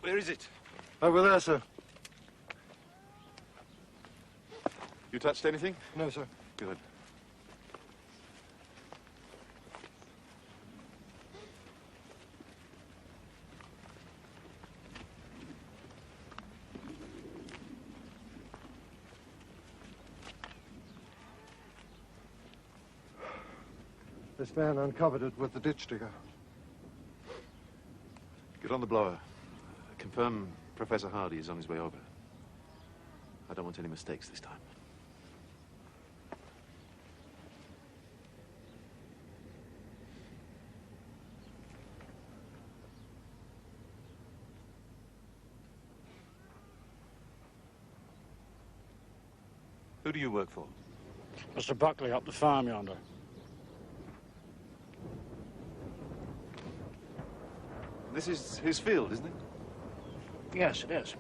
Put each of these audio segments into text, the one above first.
Where is it? Over there, sir. You touched anything? No, sir. Good. This man uncovered it with the ditch digger. Get on the blower. Confirm Professor Hardy is on his way over. I don't want any mistakes this time. Who do you work for? Mr. Buckley up the farm yonder. This is his field, isn't it? Yes, it is.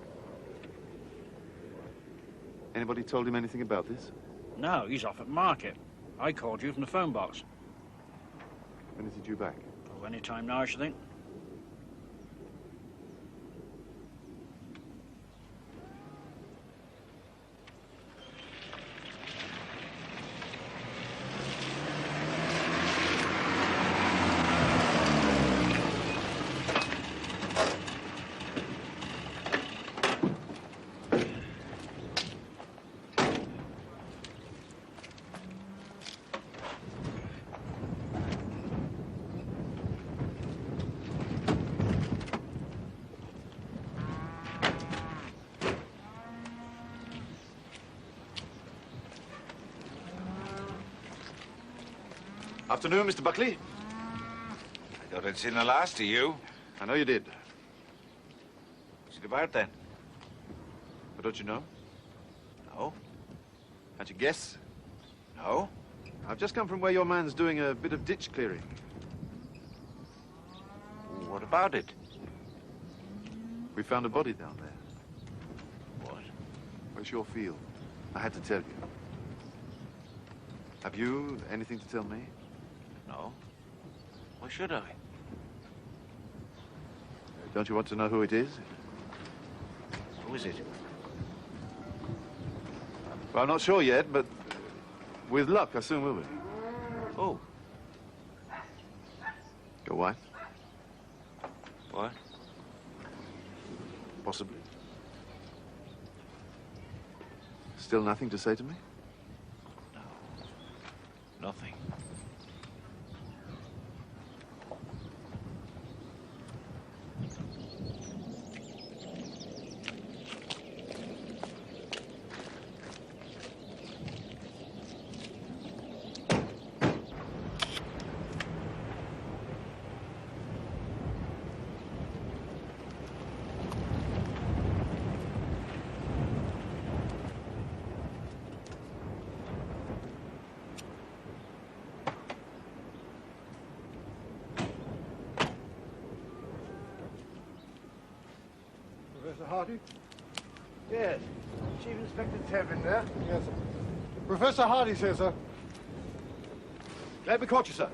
Anybody told him anything about this? No, he's off at market. I called you from the phone box. When is he due back? Oh, any time now, I should think. Afternoon, Mr. Buckley. I thought I'd seen the last of you. I know you did. What's it about, then? But don't you know? No. Can't you guess? No? I've just come from where your man's doing a bit of ditch clearing. What about it? We found a body down there. What? Where's your field? I had to tell you. Have you anything to tell me? No. Why should I? Don't you want to know who it is? Who is it? Well, I'm not sure yet, but with luck, I soon will be. Who? Your wife? What? Possibly. Still nothing to say to me? No. Nothing. Professor Hardy? Yes. Chief Inspector Tevin there? Yes, sir. Professor Hardy's here, sir. Glad we caught you, sir.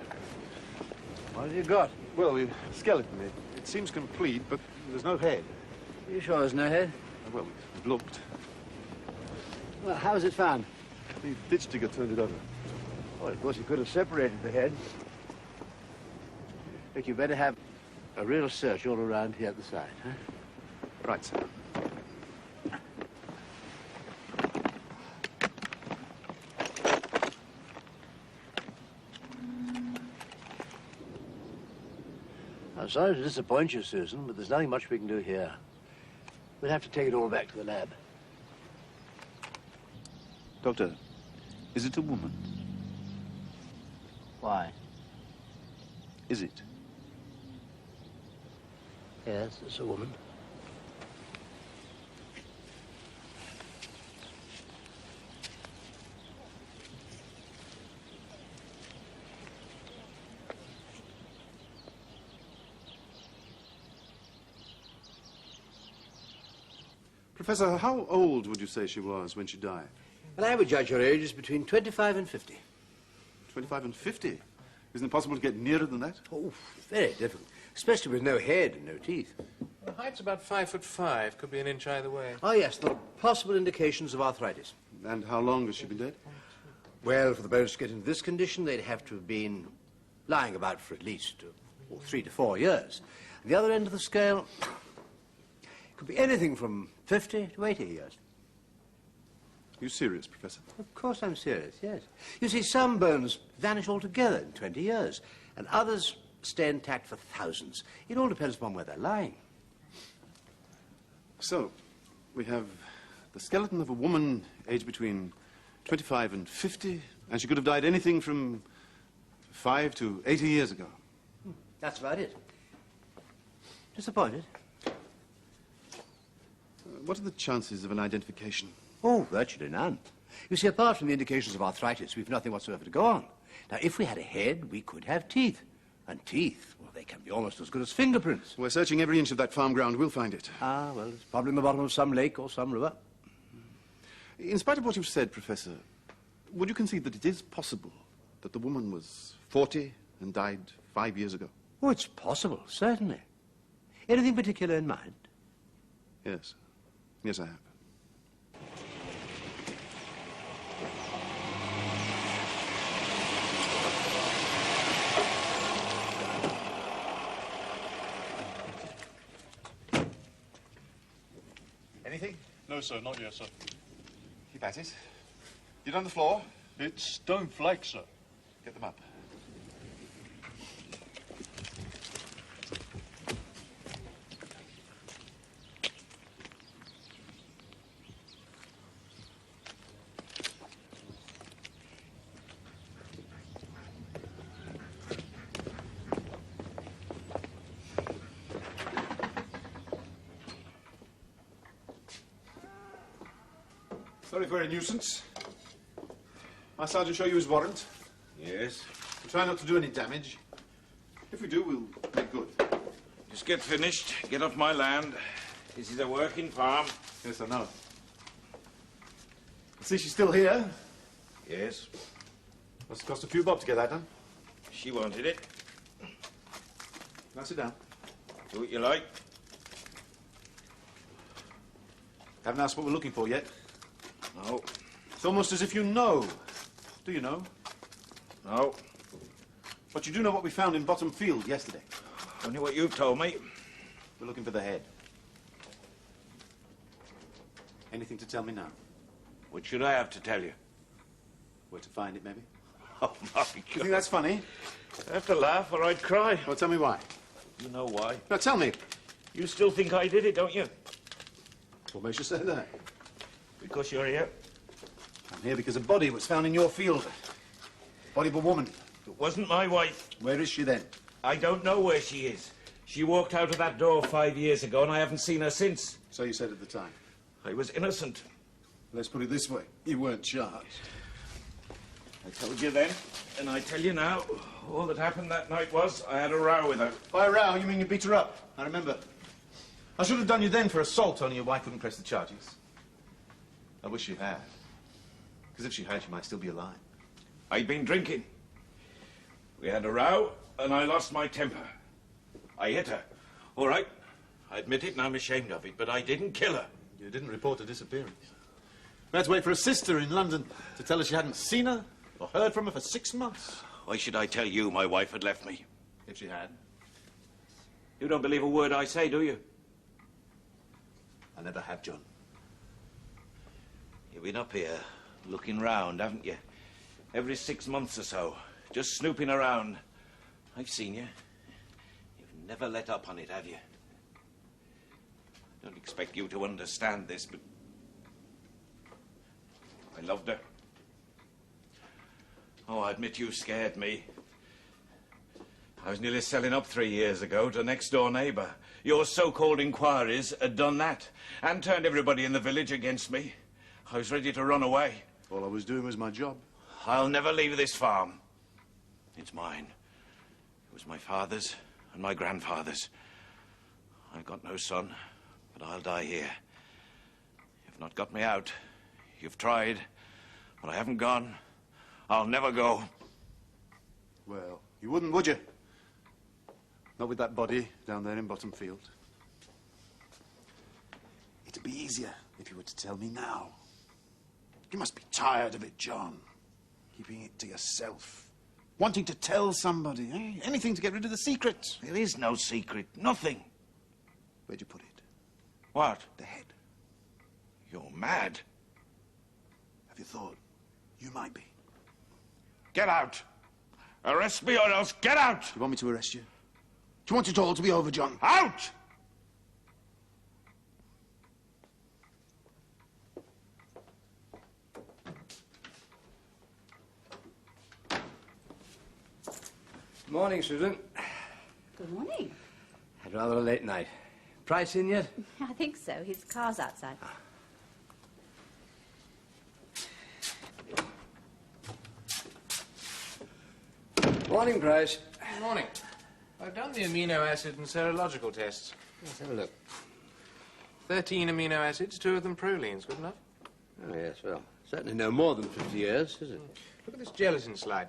What have you got? Well, a skeleton. It seems complete, but there's no head. You sure there's no head? Well, we've looked. Well, how was it found? The ditch digger turned it over. Well, of course, you could have separated the head. Look, you better have a real search all around here at the site, huh? Right, sir. I'm sorry to disappoint you, Susan, but there's nothing much we can do here. We'll have to take it all back to the lab. Doctor, is it a woman? Why? Is it? Yes, it's a woman. Professor, how old would you say she was when she died? Well, I would judge her age is between 25 and 50. 25 and 50? Isn't it possible to get nearer than that? Oh, very difficult. Especially with no head and no teeth. height's about 5'5". Could be an inch either way. Oh, yes, there are possible indications of arthritis. And how long has she been dead? Well, for the bones to get into this condition, they'd have to have been lying about for at least 3 to 4 years. The other end of the scale could be anything from 50 to 80 years. Are you serious, Professor? Of course I'm serious, yes. You see, some bones vanish altogether in 20 years, and others stay intact for thousands. It all depends upon where they're lying. So, we have the skeleton of a woman aged between 25 and 50, and she could have died anything from 5 to 80 years ago. That's about it. Disappointed? What are the chances of an identification? Oh, virtually none. You see, apart from the indications of arthritis, we've nothing whatsoever to go on. Now, if we had a head, we could have teeth. And teeth, well, they can be almost as good as fingerprints. We're searching every inch of that farm ground. We'll find it. Ah, well, it's probably in the bottom of some lake or some river. In spite of what you've said, Professor, would you concede that it is possible that the woman was 40 and died 5 years ago? Oh, it's possible, certainly. Anything particular in mind? Yes. Yes, I have. Anything? No, sir, not yet, sir. Keep at it. Get on the floor. It's stone flakes, sir. Get them up. Sorry for a nuisance. My sergeant show you his warrant? Yes. We'll try not to do any damage. If we do, we'll make good. Just get finished. Get off my land. This is a working farm. Yes, I know. I see she's still here. Yes. Must have cost a few bob to get that done. She wanted it. Now sit down. Do what you like. Haven't asked what we're looking for yet. No. It's almost as if you know. Do you know? No. But you do know what we found in Bottom Field yesterday. Only what you've told me. We're looking for the head. Anything to tell me now? What should I have to tell you? Where to find it, maybe? Oh, my God. You think that's funny? I have to laugh or I'd cry. Well, tell me why. You know why. Now, tell me. You still think I did it, don't you? What makes you say that? Because you're here. I'm here because a body was found in your field. Body of a woman. It wasn't my wife. Where is she then? I don't know where she is. She walked out of that door 5 years ago and I haven't seen her since. So you said at the time. I was innocent. Let's put it this way. You weren't charged. I told you then, and I tell you now, all that happened that night was I had a row with her. By a row, you mean you beat her up? I remember. I should have done you then for assault, only your wife wouldn't press the charges. I wish she had. Because if she had, she might still be alive. I'd been drinking. We had a row, and I lost my temper. I hit her. All right, I admit it, and I'm ashamed of it, but I didn't kill her. You didn't report her disappearance. We had to wait for a sister in London to tell us you hadn't seen her or heard from her for 6 months. Why should I tell you my wife had left me? If she had. You don't believe a word I say, do you? I never have, John. You've been up here, looking round, haven't you? Every 6 months or so, just snooping around. I've seen you. You've never let up on it, have you? I don't expect you to understand this, but I loved her. Oh, I admit you scared me. I was nearly selling up 3 years ago to a next-door neighbour. Your so-called inquiries had done that and turned everybody in the village against me. I was ready to run away. All I was doing was my job. I'll never leave this farm. It's mine. It was my father's and my grandfather's. I've got no son, but I'll die here. You've not got me out. You've tried, but I haven't gone. I'll never go. Well, you wouldn't, would you? Not with that body down there in Bottom Field. be easier if you were to tell me now. You must be tired of it, John. Keeping it to yourself. Wanting to tell somebody, eh? Anything to get rid of the secret. There is no secret. Nothing. Where'd you put it? What? The head. You're mad. Have you thought you might be? Get out. Arrest me or else get out. Do you want me to arrest you? Do you want it all to be over, John? Out! Morning, Susan. Good morning. Had rather a late night. Price in yet? I think so. His car's outside. Morning, Price. Good morning. I've done the amino acid and serological tests. Let's have a look. 13 amino acids, 2 of them prolines. Good enough? Oh, yes, well, certainly no more than 50 years, is it? Look at this gelatin slide.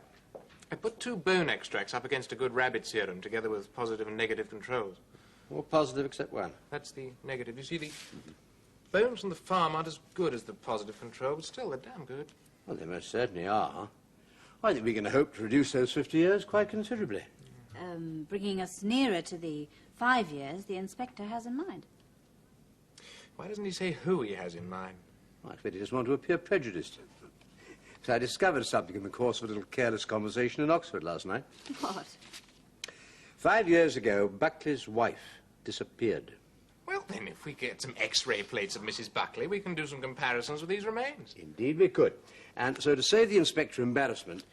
I put 2 bone extracts up against a good rabbit serum, together with positive and negative controls. All positive except one. That's the negative. You see, the bones from the farm aren't as good as the positive control, but still, they're damn good. Well, they most certainly are. I think we can hope to reduce those 50 years quite considerably. Bringing us nearer to the 5 years the inspector has in mind. Why doesn't he say who he has in mind? I expect he doesn't want to appear prejudiced. Because I discovered something in the course of a little careless conversation in Oxford last night. What? 5 years ago, Buckley's wife disappeared. Well, then, if we get some X-ray plates of Mrs. Buckley, we can do some comparisons with these remains. Indeed we could. And so to save the inspector embarrassment,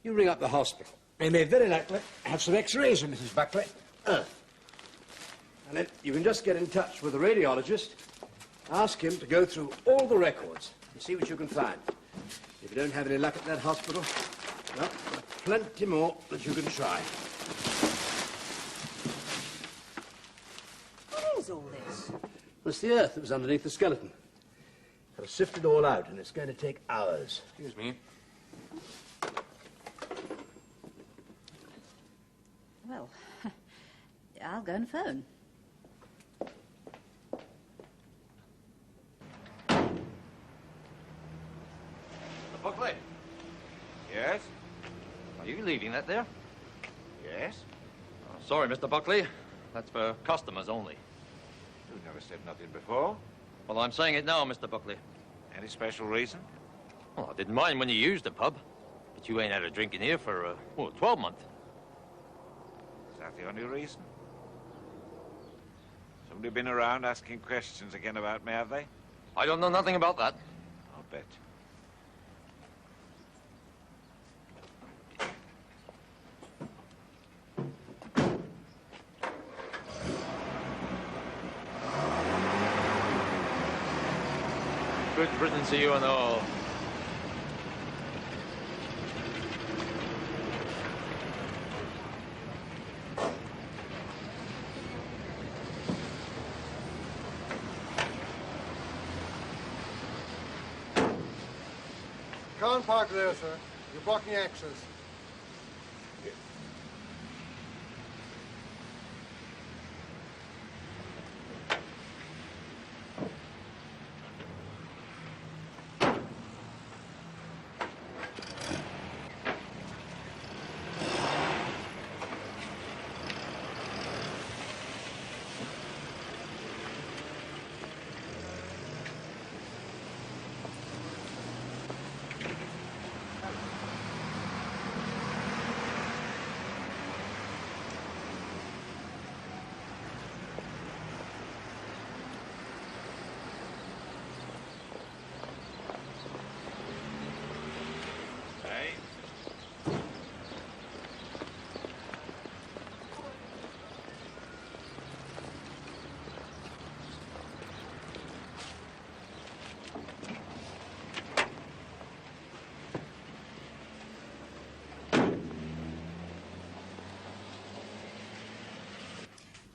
you ring up the hospital. They may very likely have some X-rays of Mrs. Buckley. And then you can just get in touch with the radiologist, ask him to go through all the records and see what you can find. If you don't have any luck at that hospital, well, there are plenty more that you can try. What is all this? Well, it's the earth that was underneath the skeleton. Got to sift it all out, and it's going to take hours. Excuse me. Well, I'll go and phone. Buckley. Yes? Are you leaving that there? Yes? Oh, sorry, Mr. Buckley. That's for customers only. You never said nothing before. Well, I'm saying it now, Mr. Buckley. Any special reason? Well, I didn't mind when you used the pub, but you ain't had a drink in here for, 12 months. Is that the only reason? Somebody been around asking questions again about me, have they? I don't know nothing about that. I'll bet. Good riddance to you and all. Can't park there, sir. You're blocking access.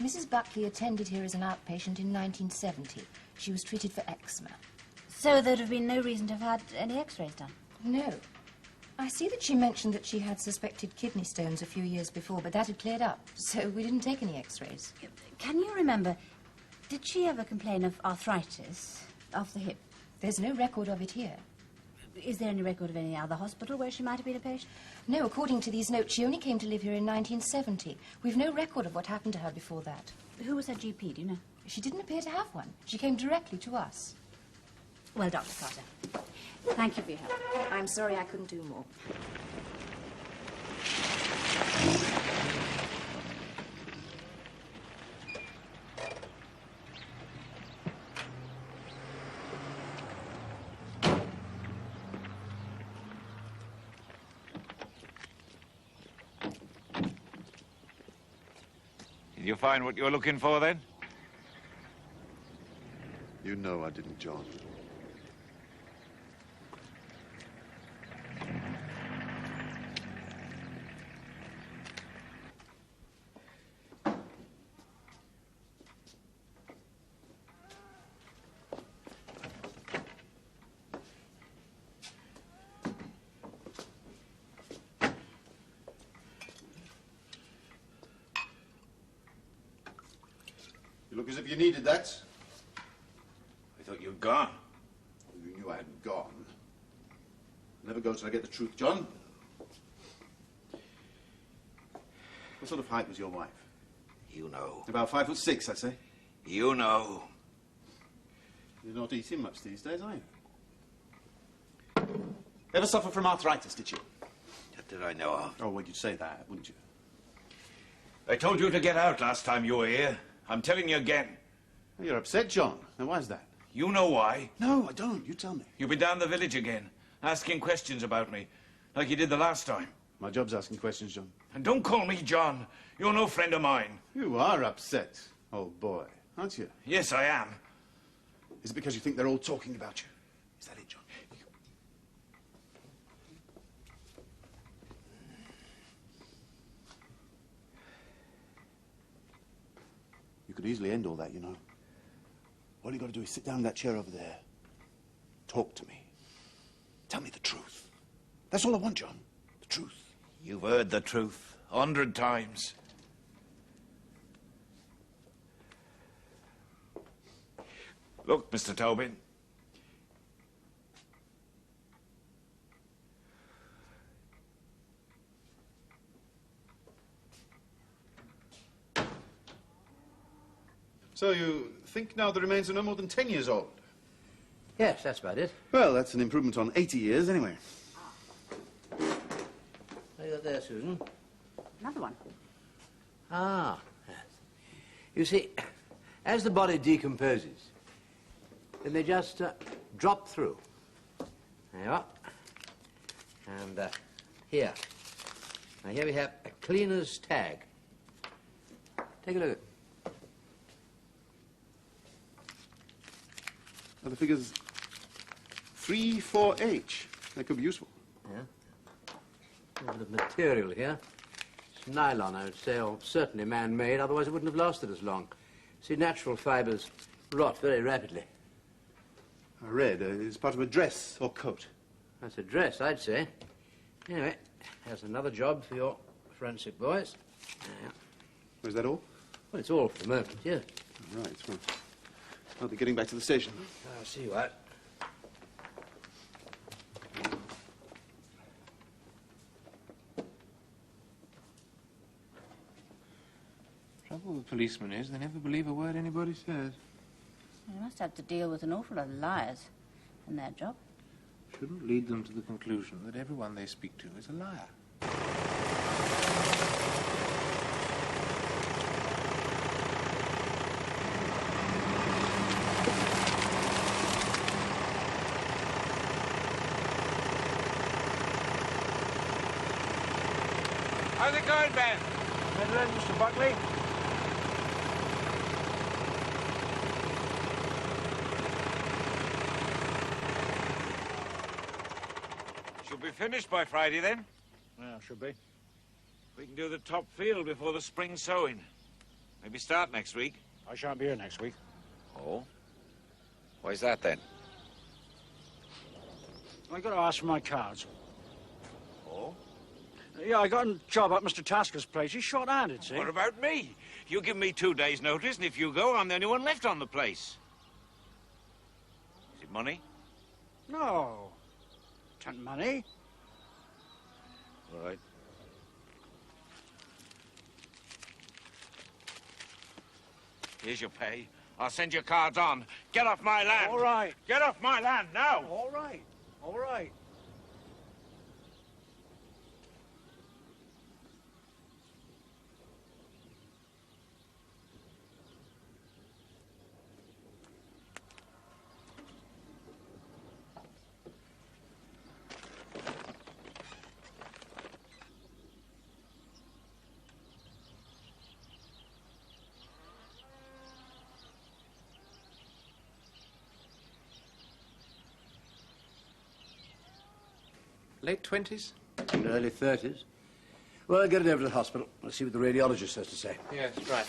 Mrs. Buckley attended here as an outpatient in 1970. She was treated for eczema. So there'd have been no reason to have had any X-rays done? No. I see that she mentioned that she had suspected kidney stones a few years before, but that had cleared up, so we didn't take any X-rays. Can you remember Did she ever complain of arthritis of the hip? There's no record of it here. Is there any record of any other hospital where she might have been a patient? No, according to these notes, she only came to live here in 1970. We've no record of what happened to her before that. Who was her GP, do you know? She didn't appear to have one. She came directly to us. Well, Dr. Carter, thank you for your help. I'm sorry I couldn't do more. Did you find what you're looking for, then? You know I didn't, John. You look as if you needed that. I thought you'd gone. You knew I hadn't gone. I'll never go till I get the truth, John. What sort of height was your wife? You know. About 5'6", I'd say. You know. You're not eating much these days, are you? Ever suffer from arthritis, did you? What did I know of? Oh, well, you'd say that, wouldn't you? I told you to get out last time you were here. I'm telling you again. Well, you're upset, John. Now, why's that? You know why. No, I don't. You tell me. You've been down the village again, asking questions about me, like you did the last time. My job's asking questions, John. And don't call me John. You're no friend of mine. You are upset, old boy, aren't you? Yes, I am. Is it because you think they're all talking about you? Is that it, John? You could easily end all that, you know. All you got to do is sit down in that chair over there. Talk to me. Tell me the truth. That's all I want, John. The truth. You've heard the truth 100 times. Look, Mr. Tobin. So you think now the remains are no more than 10 years old? Yes, that's about it. Well, that's an improvement on 80 years, anyway. What you got there, Susan? Another one. Ah, yes. You see, as the body decomposes, then they just drop through. There you are. And here. Now, here we have a cleaner's tag. Take a look at it. Now, the figure's 3-4H. That could be useful. Yeah. A bit of material here. It's nylon, I would say, or certainly man-made, otherwise it wouldn't have lasted as long. See, natural fibers rot very rapidly. I read it's part of a dress or coat. That's a dress, I'd say. Anyway, here's another job for your forensic boys. Yeah. Was that all? Well, it's all for the moment, yeah. Right, well, I'll be getting back to the station. I'll see you out. Trouble with policemen is they never believe a word anybody says. They must have to deal with an awful lot of liars in their job. Shouldn't lead them to the conclusion that everyone they speak to is a liar. How's it going, Ben? Midland, Mr. Buckley? Should be finished by Friday, then. Yeah, should be. We can do the top field before the spring sowing. Maybe start next week. I shan't be here next week. Oh? Why's that, then? I got to ask for my cards. Oh? Yeah, I got a job at Mr. Tasker's place. He's short-handed, see? What about me? You give me 2 days' notice, and if you go, I'm the only one left on the place. Is it money? No. Tain't money. All right. Here's your pay. I'll send your cards on. Get off my land. All right. Get off my land now. All right. All right. Late 20s? Early 30s. Well, get it over to the hospital. Let's see what the radiologist has to say. Yes, right.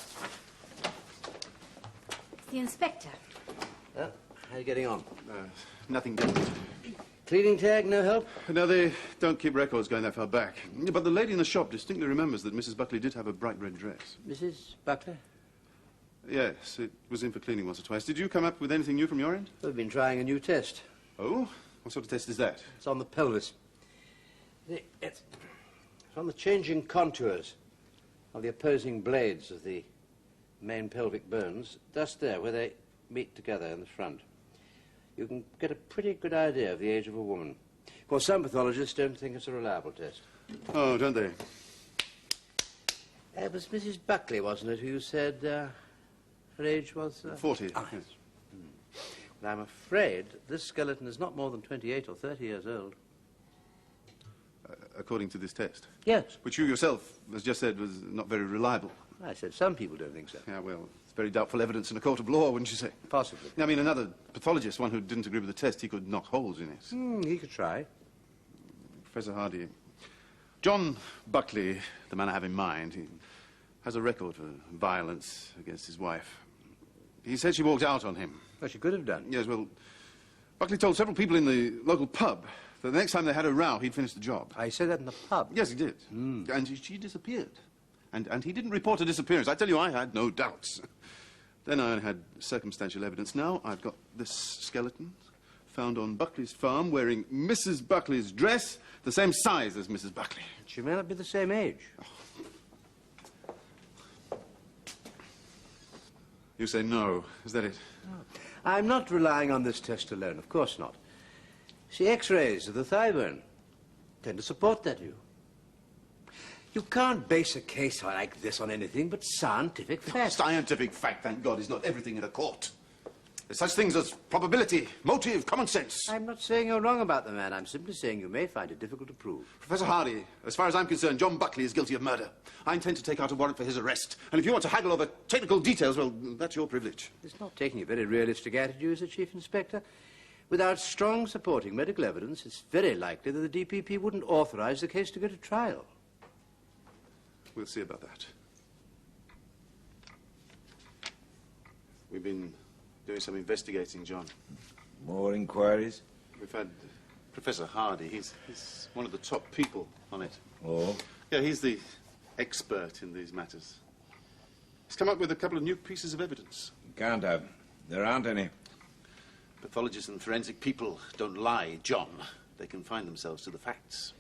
It's the inspector. How are you getting on? Nothing definite. Cleaning tag, no help? No, they don't keep records going that far back. But the lady in the shop distinctly remembers that Mrs. Buckley did have a bright red dress. Mrs. Buckley? Yes, it was in for cleaning once or twice. Did you come up with anything new from your end? We've been trying a new test. Oh? What sort of test is that? It's on the pelvis. It's on the changing contours of the opposing blades of the main pelvic bones, just there where they meet together in the front. You can get a pretty good idea of the age of a woman. Of course, some pathologists don't think it's a reliable test. Oh, don't they? It was Mrs. Buckley, wasn't it, who you said her age was... 40, Ah, yes. Well, I'm afraid this skeleton is not more than 28 or 30 years old. According to this test? Yes. Which you yourself, as just said, was not very reliable. I said some people don't think so. Yeah, well, it's very doubtful evidence in a court of law, wouldn't you say? Possibly. I mean, another pathologist, one who didn't agree with the test, he could knock holes in it. He could try. Professor Hardy. John Buckley, the man I have in mind, he has a record for violence against his wife. He said she walked out on him. Well, she could have done. Yes, well, Buckley told several people in the local pub that the next time they had a row, he'd finish the job. I said that in the pub? Yes, he did. And she disappeared. And he didn't report her disappearance. I tell you, I had no doubts. Then I had circumstantial evidence. Now I've got this skeleton found on Buckley's farm wearing Mrs. Buckley's dress, the same size as Mrs. Buckley. She may not be the same age. You say no. Is that it? No. I'm not relying on this test alone. Of course not. See, X-rays of the thigh bone tend to support that view. You can't base a case like this on anything but scientific fact. Scientific fact, thank God, is not everything in a court. There's such things as probability, motive, common sense. I'm not saying you're wrong about the man. I'm simply saying you may find it difficult to prove. Professor Hardy, as far as I'm concerned, John Buckley is guilty of murder. I intend to take out a warrant for his arrest. And if you want to haggle over technical details, well, that's your privilege. It's not taking a very realistic attitude as a Chief Inspector. Without strong supporting medical evidence, it's very likely that the DPP wouldn't authorize the case to go to trial. We'll see about that. We've been doing some investigating, John. More inquiries? We've had Professor Hardy. He's one of the top people on it. Oh? Yeah, he's the expert in these matters. He's come up with a couple of new pieces of evidence. Can't have. There aren't any. Pathologists and forensic people don't lie, John. They confine themselves to the facts.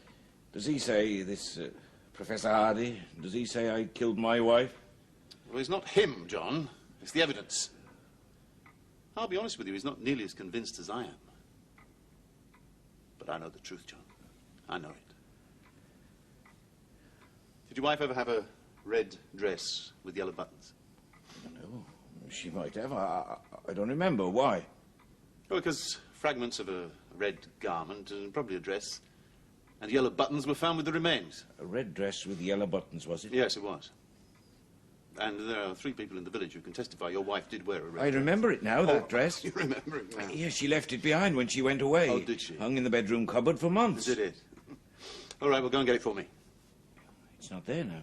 Does he say, this Professor Hardy, does he say I killed my wife? Well, it's not him, John. It's the evidence. I'll be honest with you, he's not nearly as convinced as I am. But I know the truth, John. I know it. Did your wife ever have a red dress with yellow buttons? I don't know. She might have. I don't remember. Why? Well, because fragments of a red garment, and probably a dress, and yellow buttons were found with the remains. A red dress with yellow buttons, was it? Yes, it was. And there are 3 people in the village who can testify your wife did wear a red dress. I remember it now, that dress. You remember it now? Yes, she left it behind when she went away. Oh, did she? Hung in the bedroom cupboard for months. Did it? All right, well, go and get it for me. It's not there now.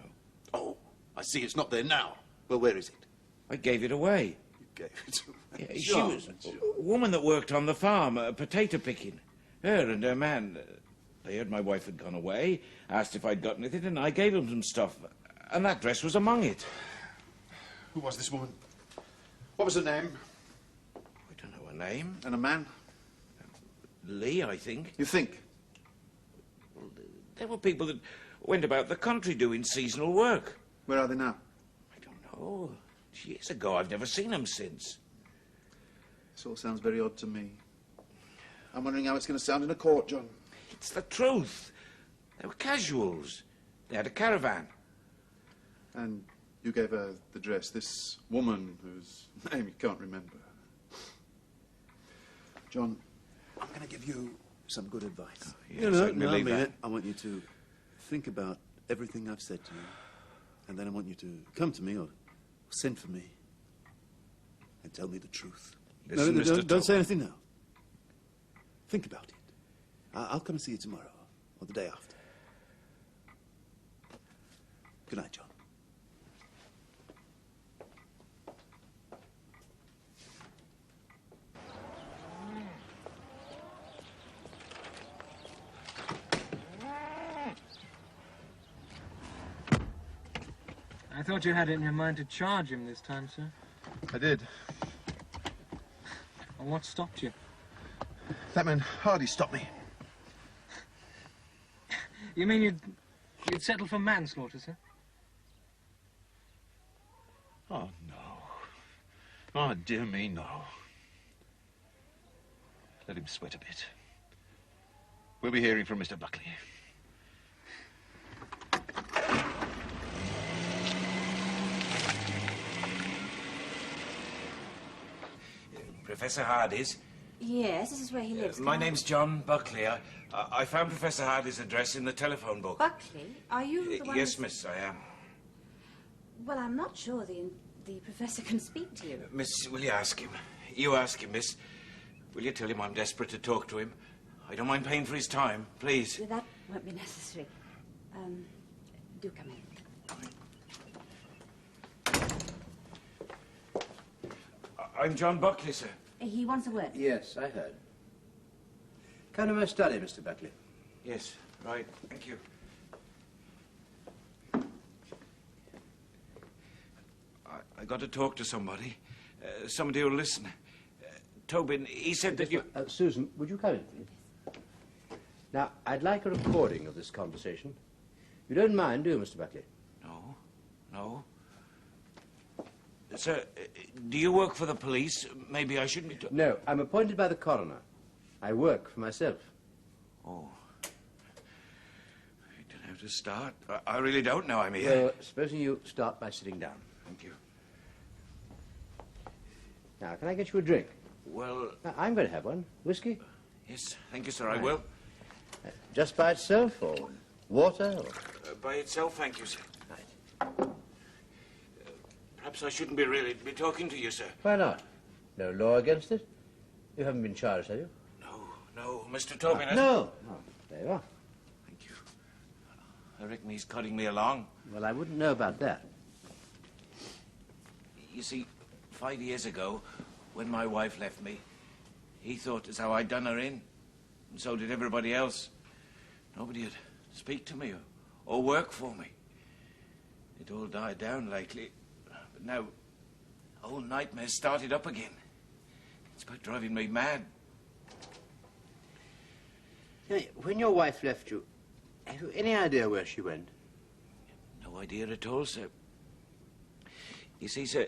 Oh, I see it's not there now. Well, where is it? I gave it away. You gave it away. Yeah, she was a woman that worked on the farm, potato picking. Her and her man. They heard my wife had gone away, asked if I'd got anything, and I gave them some stuff. And that dress was among it. Who was this woman? What was her name? I don't know her name. And a man? Lee, I think. You think? Well, there were people that went about the country doing seasonal work. Where are they now? I don't know. Years ago, I've never seen them since. This all sounds very odd to me. I'm wondering how it's going to sound in a court, John. It's the truth. They were casuals. They had a caravan. And you gave her the dress, this woman whose name you can't remember. John, I'm going to give you some good advice. Yes, I believe that. I want you to think about everything I've said to you. And then I want you to come to me or send for me and tell me the truth. Listen, no, Mr. don't say anything now. Think about it. I'll come and see you tomorrow or the day after. Good night, John. I thought you had it in your mind to charge him this time, sir. I did. And what stopped you? That man Hardy stopped me. You mean you'd settle for manslaughter, sir? Oh, no. Oh, dear me, no. Let him sweat a bit. We'll be hearing from Mr. Buckley. Professor Hardy's. Yes, this is where he lives. My name's John Buckley. I found Professor Hardy's address in the telephone book. Buckley? Are you the one... Yes, miss, I am. Well, I'm not sure the professor can speak to you. Miss, will you ask him? You ask him, miss. Will you tell him I'm desperate to talk to him? I don't mind paying for his time, please. That won't be necessary. Do come in. I'm John Buckley, sir. He wants a word. Yes, I heard. Come to my study, Mr. Buckley. Yes, right. Thank you. I got to talk to somebody. Somebody who'll listen. Tobin, he said that you... Susan, would you come in, please? Now, I'd like a recording of this conversation. You don't mind, do you, Mr. Buckley? No, no. Sir, do you work for the police? Maybe I shouldn't be... No, I'm appointed by the coroner. I work for myself. Oh. I don't know how to start. I really don't know I'm here. Well, supposing you start by sitting down. Thank you. Now, can I get you a drink? Well... Now, I'm going to have one. Whiskey? Yes, thank you, sir, I will. Just by itself, or water, or... By itself, thank you, sir. Right. Perhaps I shouldn't be really be talking to you, sir. Why not? No law against it? You haven't been charged, have you? No, Mr. Tobin... No. Oh, there you are. Thank you. I reckon he's cutting me along. Well, I wouldn't know about that. You see, 5 years ago, when my wife left me, he thought as how I'd done her in. And so did everybody else. Nobody would speak to me or work for me. It all died down lately. But now, old nightmares started up again. It's about driving me mad. Hey, when your wife left you, have you any idea where she went? No idea at all, sir. You see, sir,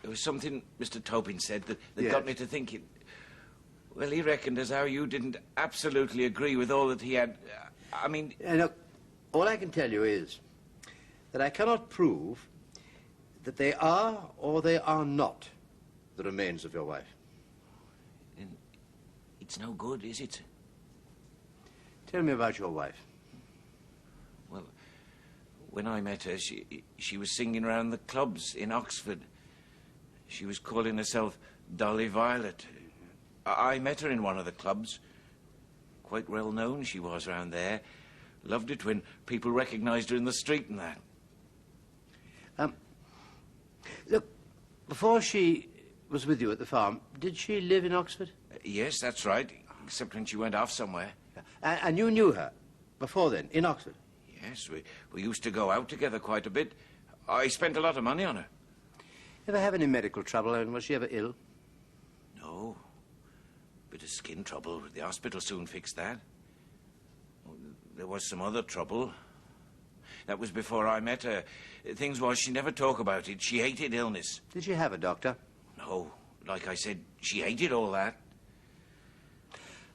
it was something Mr. Tobin said that Yes. got me to thinking. Well, he reckoned as how you didn't absolutely agree with all that he had. I mean... Look, all I can tell you is that I cannot prove that they are or they are not the remains of your wife. Then it's no good, is it? Tell me about your wife. Well, when I met her, she was singing around the clubs in Oxford. She was calling herself Dolly Violet. I met her in one of the clubs. Quite well known she was round there. Loved it when people recognised her in the street and that. Look, before she was with you at the farm, did she live in Oxford? Yes, that's right, except when she went off somewhere. And you knew her? Before then, in Oxford? Yes, we used to go out together quite a bit. I spent a lot of money on her. Ever have any medical trouble, and was she ever ill? No. Bit of skin trouble. The hospital soon fixed that. There was some other trouble. That was before I met her. Things was, she never talked about it. She hated illness. Did she have a doctor? No. Like I said, she hated all that.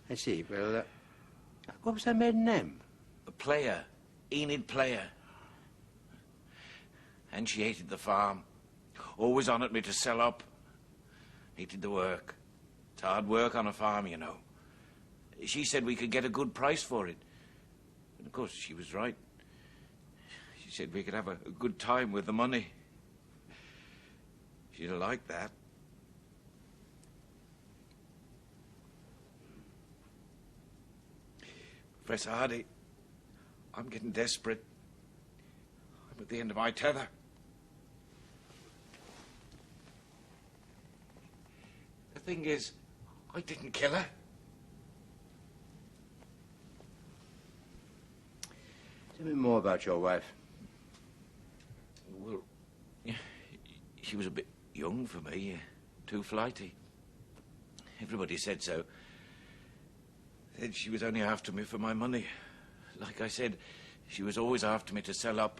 I see. Well, what was her maiden name? A Player. Enid Player. And she hated the farm. Always on at me to sell up. Hated the work. It's hard work on a farm, you know. She said we could get a good price for it. And of course, she was right. She said we could have a good time with the money. She'd have liked that. Professor Hardy, I'm getting desperate. I'm at the end of my tether. The thing is, I didn't kill her. Tell me more about your wife. Well, she was a bit young for me, too flighty. Everybody said so. Said she was only after me for my money. Like I said, she was always after me to sell up.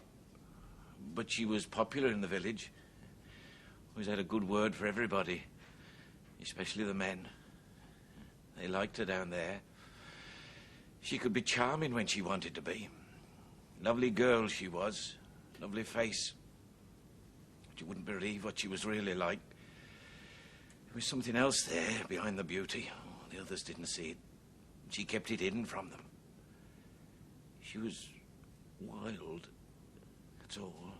But she was popular in the village. Always had a good word for everybody, especially the men. They liked her down there. She could be charming when she wanted to be. Lovely girl she was. Lovely face. But you wouldn't believe what she was really like. There was something else there behind the beauty. The others didn't see it. She kept it hidden from them. She was wild. That's all.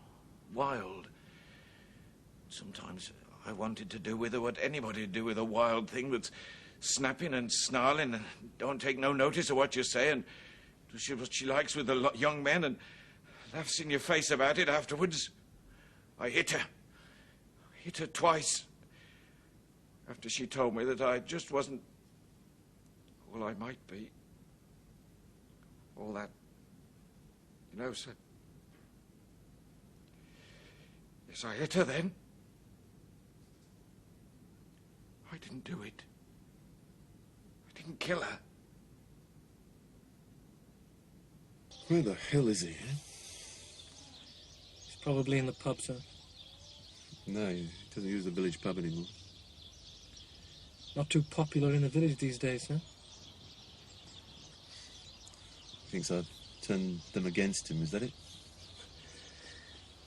Wild. Sometimes I wanted to do with her what anybody would do with a wild thing that's snapping and snarling and don't take no notice of what you say and does what she likes with the young men and laughs in your face about it afterwards. I hit her. I hit her twice. After she told me that I just wasn't all I might be. All that. You know, sir. Yes, I hit her then. I didn't do it. I didn't kill her. Where the hell is he, eh? He's probably in the pub, sir. No, he doesn't use the village pub anymore. Not too popular in the village these days, sir. Thinks I've turned them against him, is that it?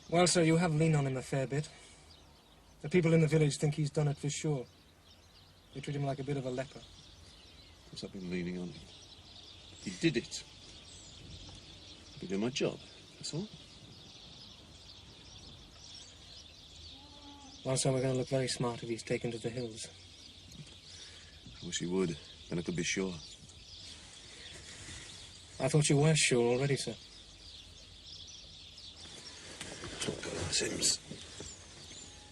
Well, sir, you have leaned on him a fair bit. The people in the village think he's done it for sure. They treat him like a bit of a leper. Of course, I've been leaning on him. He did it. I did my job, that's all. Well, sir, we're going to look very smart if he's taken to the hills. I wish he would, then I could be sure. I thought you were sure already, sir. Talk on, Sims.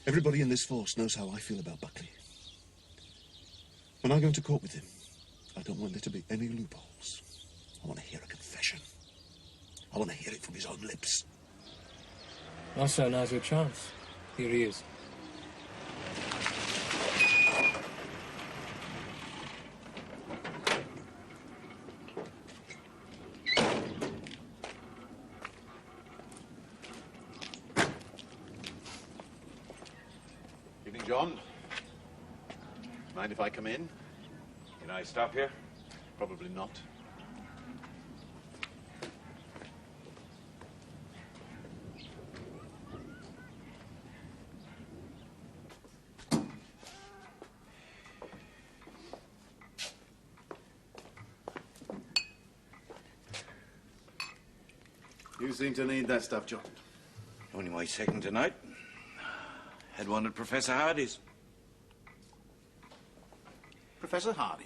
Everybody in this force knows how I feel about Buckley. When I go into court with him, I don't want there to be any loopholes. I want to hear a confession. I want to hear it from his own lips. Well, sir, now's your chance. Here he is. Evening, John. Mind if I come in? Can I stop here? Probably not. You seem to need that stuff, John. Only my second tonight. Had one at Professor Hardy's. Professor Hardy?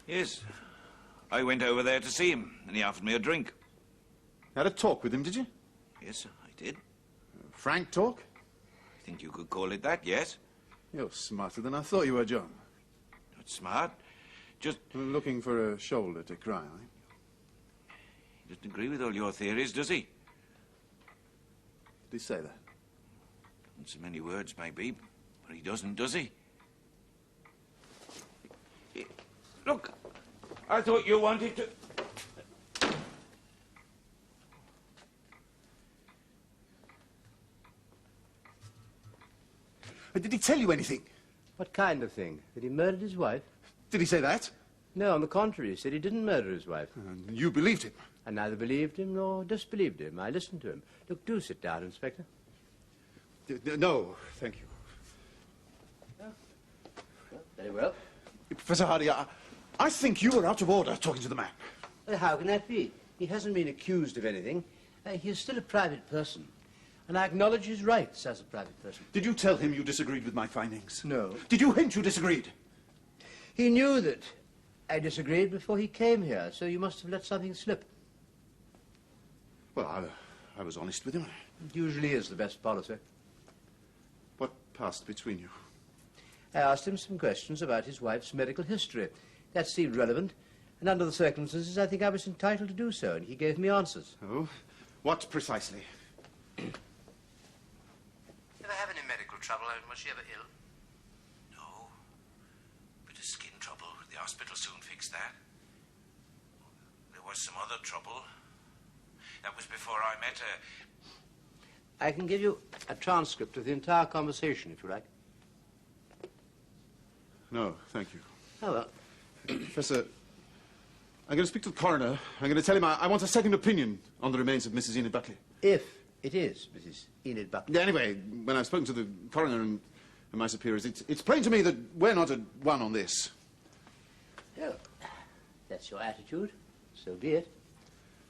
Yes. I went over there to see him, and he offered me a drink. Had a talk with him, did you? Yes, I did. Frank talk? I think you could call it that, yes. You're smarter than I thought you were, John. Not smart. Just... Looking for a shoulder to cry on. He doesn't agree with all your theories, does he? Did he say that? In so many words, maybe, but he doesn't, does he? Look, I thought you wanted to... Did he tell you anything? What kind of thing? That he murdered his wife? Did he say that? No, on the contrary, he said he didn't murder his wife. And you believed him? I neither believed him nor disbelieved him. I listened to him. Look, do sit down, Inspector. No, thank you. Well, very well. Professor Hardy, I think you were out of order talking to the man. Well, how can that be? He hasn't been accused of anything. He is still a private person. And I acknowledge his rights as a private person. Did you tell him you disagreed with my findings? No. Did you hint you disagreed? He knew that I disagreed before he came here, so you must have let something slip. Well, I was honest with him. It usually is the best policy. What passed between you? I asked him some questions about his wife's medical history. That seemed relevant, and under the circumstances, I think I was entitled to do so, and he gave me answers. Oh? What precisely? Ever have any medical trouble? Was she ever ill? No. Bit of skin trouble. The hospital soon fixed that. There was some other trouble. That was before I met her. I can give you a transcript of the entire conversation, if you like. No, thank you. Oh, well. Professor, I'm going to speak to the coroner. I'm going to tell him I want a second opinion on the remains of Mrs. Enid Buckley. If it is Mrs. Enid Buckley. Yeah, anyway, when I've spoken to the coroner and my superiors, it's plain to me that we're not at one on this. Oh, that's your attitude. So be it.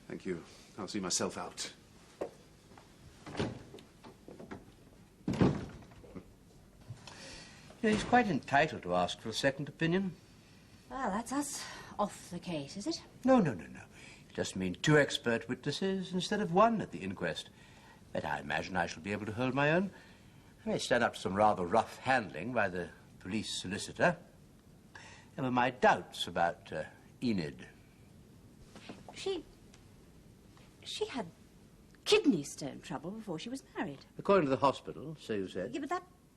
Thank you. I'll see myself out. You know, he's quite entitled to ask for a second opinion. Well, that's us off the case, is it? No. It just means 2 expert witnesses instead of 1 at the inquest. But I imagine I shall be able to hold my own. I may stand up to some rather rough handling by the police solicitor. There were my doubts about Enid. She had kidney stone trouble before she was married. According to the hospital, so you said. Yeah, but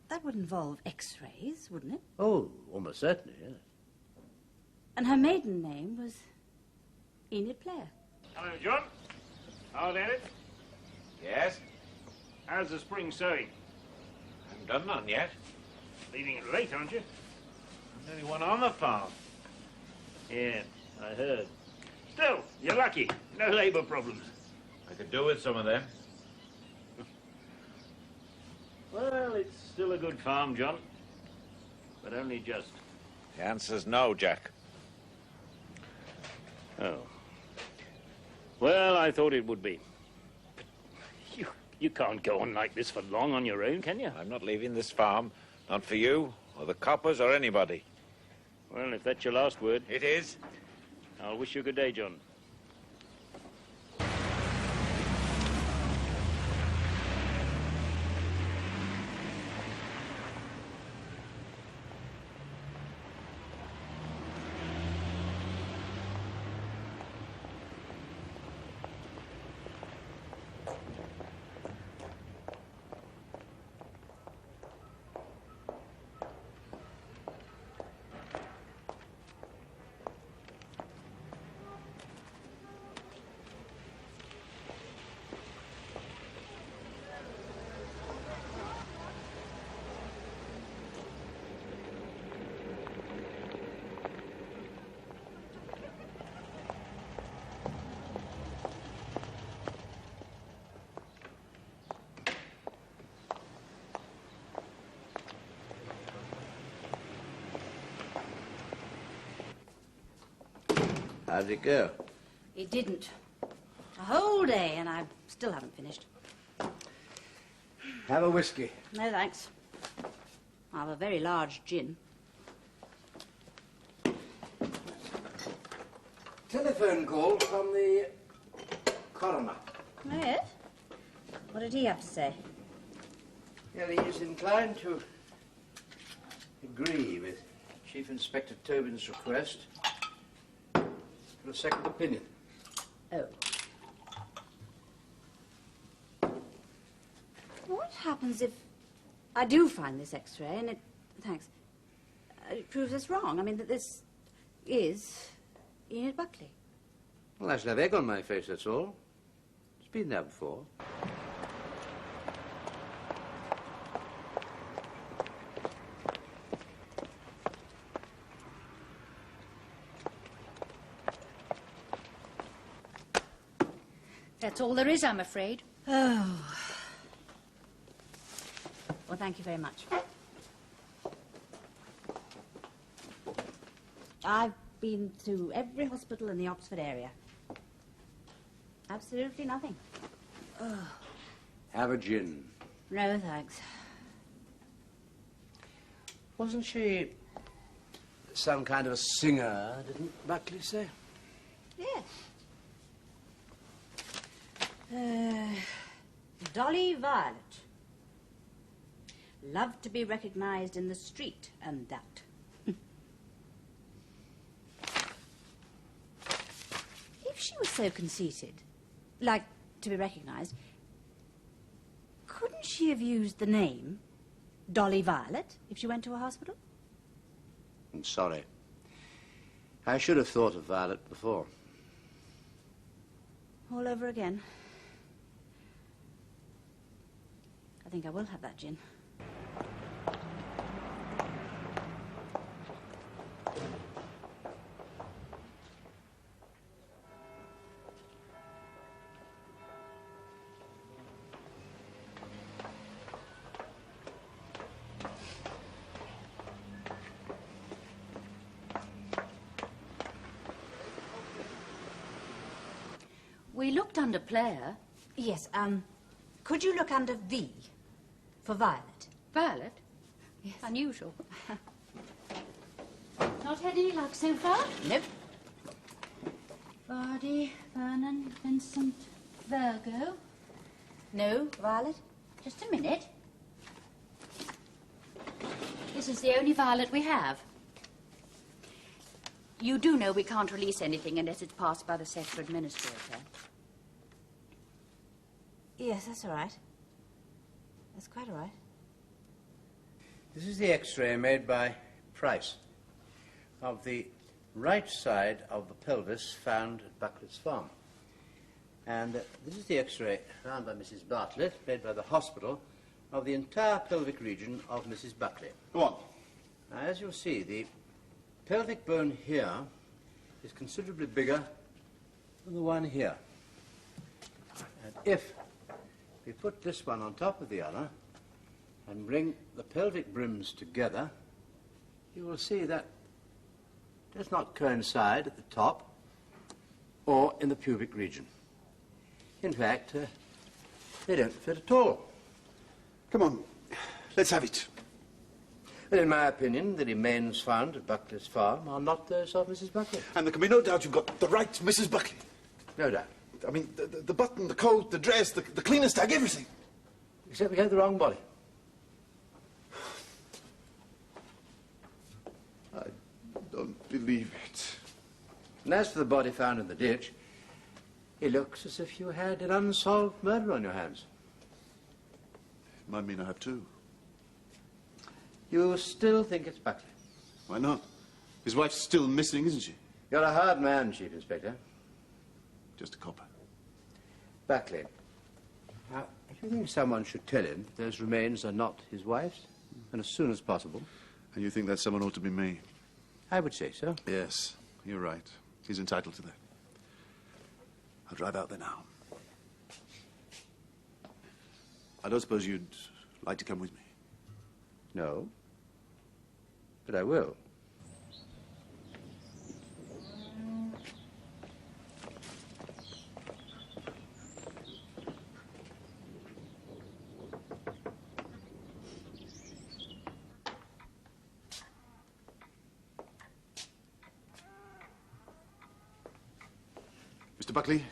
that would involve X-rays, wouldn't it? Oh, almost certainly, yes. And her maiden name was Enid Blair. Hello, John. How's it? Yes? How's the spring sowing? Haven't done none yet. Leaving it late, aren't you? There's only one on the farm. Yeah, I heard. Still, you're lucky. No labour problems. I could do with some of them. Well, it's still a good farm, John. But only just. The answer's no, Jack. Oh. Well, I thought it would be. But you can't go on like this for long on your own, can you? I'm not leaving this farm. Not for you, or the coppers, or anybody. Well, if that's your last word. It is. I'll wish you a good day, John. How did it go? It didn't. A whole day, and I still haven't finished. Have a whiskey. No, thanks. I have a very large gin. Telephone call from the coroner. Oh, yes? What did he have to say? Well, he is inclined to agree with Chief Inspector Tobin's request for a second opinion. Oh. What happens if I do find this X-ray and it... Thanks. It proves us wrong. I mean, that this is Enid Buckley. Well, I shall have egg on my face, that's all. It's been there before. That's all there is, I'm afraid. Oh. Well, thank you very much. I've been to every hospital in the Oxford area. Absolutely nothing. Oh. Have a gin. No, thanks. Wasn't she some kind of a singer, didn't Buckley say? Yes. Dolly Violet. Loved to be recognized in the street and that. If she was so conceited, like to be recognized, couldn't she have used the name Dolly Violet if she went to a hospital? I'm sorry. I should have thought of Violet before. All over again. I think I will have that gin. We looked under player. Yes, could you look under V for Violet? Violet? Yes. Unusual. Not had any luck so far? Nope. Vardy, Vernon, Vincent, Virgo. No, Violet? Just a minute. This is the only Violet we have. You do know we can't release anything unless it's passed by the sector administrator. Yes, that's all right. That's quite all right. This is the X-ray made by Price of the right side of the pelvis found at Buckley's farm. And this is the X-ray found by Mrs. Bartlett, made by the hospital, of the entire pelvic region of Mrs. Buckley. Go on. Now, as you'll see, the pelvic bone here is considerably bigger than the one here. And if we put this one on top of the other and bring the pelvic brims together, you will see that it does not coincide at the top or in the pubic region. In fact, they don't fit at all. Come on, let's have it. But in my opinion, the remains found at Buckley's farm are not those of Mrs. Buckley. And there can be no doubt you've got the right Mrs. Buckley. No doubt. I mean, the button, the coat, the dress, the cleaner's tag, everything. Except we had the wrong body. I don't believe it. And as for the body found in the ditch, it looks as if you had an unsolved murder on your hands. It might mean I have two. You still think it's Buckley? Why not? His wife's still missing, isn't she? You're a hard man, Chief Inspector. Just a copper. Buckley. Now, if you think someone should tell him those remains are not his wife's, and as soon as possible... And you think that someone ought to be me? I would say so. Yes, you're right. He's entitled to that. I'll drive out there now. I don't suppose you'd like to come with me? No. But I will. Mr. Buckley?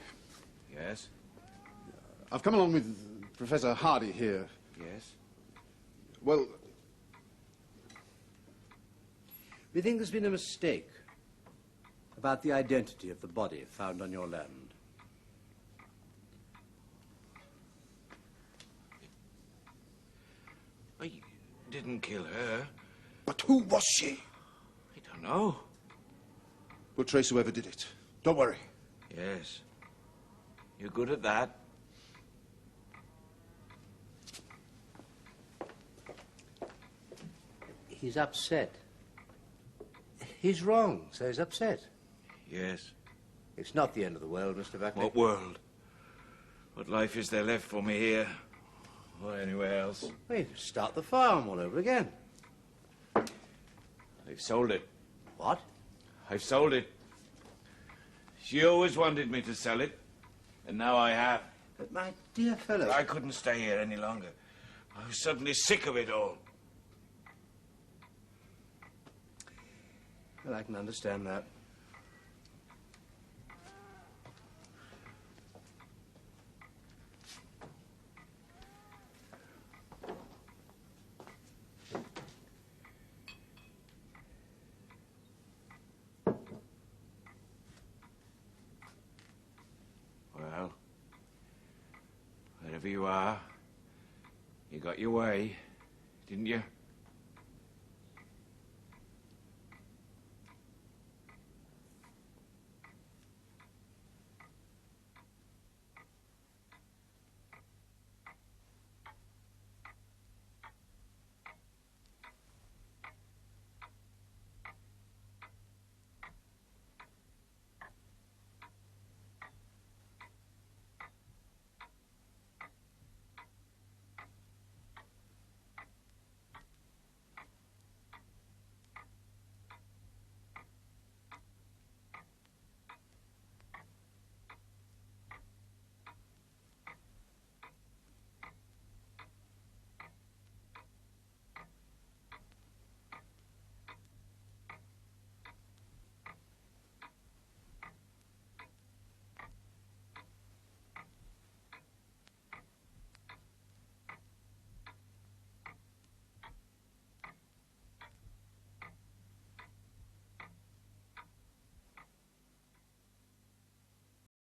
Yes? I've come along with Professor Hardy here. Yes? Well, we think there's been a mistake about the identity of the body found on your land. didn't kill her. But who was she? I don't know. We'll trace whoever did it. Don't worry. Yes. You're good at that. He's upset. He's wrong, so he's upset. Yes. It's not the end of the world, Mr. Buckley. What world? What life is there left for me here? Or anywhere else? Well, start the farm all over again. I've sold it. What? I've sold it. She always wanted me to sell it, and now I have. But my dear fellow... I couldn't stay here any longer. I was suddenly sick of it all. Well, I can understand that. Well, wherever you are, you got your way, didn't you?